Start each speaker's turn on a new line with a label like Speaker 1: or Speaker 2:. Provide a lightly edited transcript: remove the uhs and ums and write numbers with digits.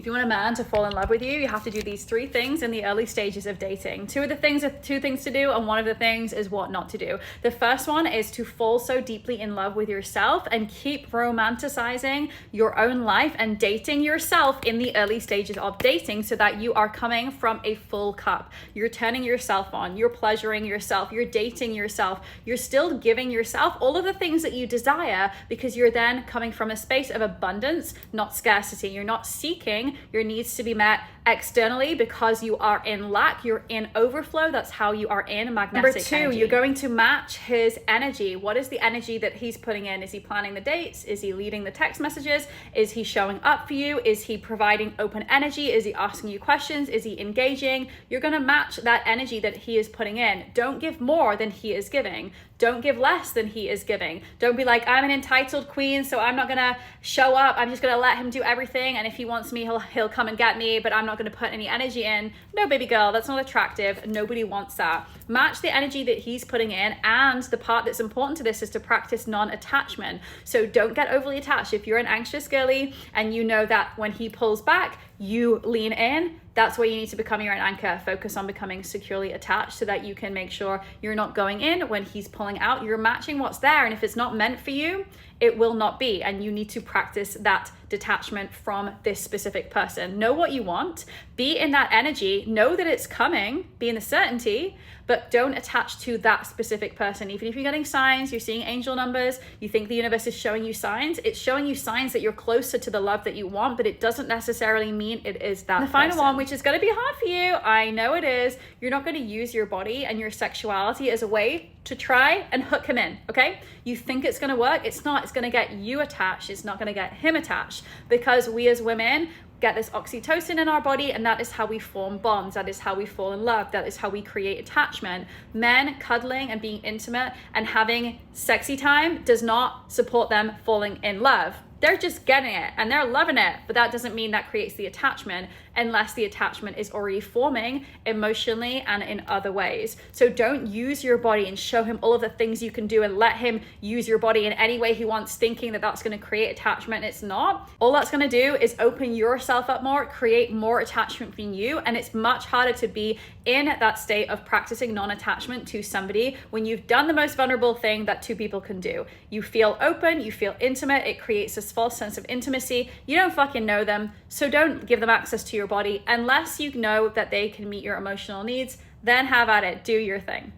Speaker 1: If you want a man to fall in love with you, you have to do these 3 things in the early stages of dating. 2 of the things are 2 things to do, and 1 of the things is what not to do. The first one is to fall so deeply in love with yourself and keep romanticizing your own life and dating yourself in the early stages of dating, so that you are coming from a full cup. You're turning yourself on, you're pleasuring yourself, you're dating yourself, you're still giving yourself all of the things that you desire, because you're then coming from a space of abundance, not scarcity. You're not seeking your needs to be met externally because you are in lack, you're in overflow. That's how you are in magnetic energy. You're going to match his energy. What is the energy that he's putting in? Is he planning the dates? Is he leading the text messages? Is he showing up for you? Is he providing open energy? Is he asking you questions? Is he engaging? You're going to match that energy that he is putting in. Don't give more than he is giving. Don't give less than he is giving. Don't be like, I'm an entitled queen, so I'm not gonna show up. I'm just gonna let him do everything, and if he wants me, he'll come and get me, but I'm not gonna put any energy in. No, baby girl, that's not attractive. Nobody wants that. Match the energy that he's putting in, and the part that's important to this is to practice non-attachment. So don't get overly attached. If you're an anxious girly and you know that when he pulls back, you lean in, that's where you need to become your own anchor. Focus on becoming securely attached so that you can make sure you're not going in when he's pulling out. You're matching what's there, and if it's not meant for you, it will not be, and you need to practice that detachment from this specific person. Know what you want, be in that energy, know that it's coming, be in the certainty, but don't attach to that specific person. Even if you're getting signs, you're seeing angel numbers, you think the universe is showing you signs, it's showing you signs that you're closer to the love that you want, but it doesn't necessarily mean it is that. And the final one, which is going to be hard for you, I know it is, you're not going to use your body and your sexuality as a way to try and hook him in, okay? You think it's going to work, it's not. It's going to get you attached, it's not going to get him attached, because we as women get this oxytocin in our body, and that is how we form bonds, that is how we fall in love, that is how we create attachment. Men cuddling and being intimate and having sexy time does not support them falling in love. They're just getting it and they're loving it, but that doesn't mean that creates the attachment unless the attachment is already forming emotionally and in other ways. So don't use your body and show him all of the things you can do and let him use your body in any way he wants, thinking that that's going to create attachment. It's not. All that's going to do is open yourself up more, create more attachment from you, and it's much harder to be in that state of practicing non-attachment to somebody when you've done the most vulnerable thing that 2 people can do. You feel open, you feel intimate, it creates this false sense of intimacy. You don't fucking know them, so don't give them access to your body unless you know that they can meet your emotional needs. Then have at it, do your thing.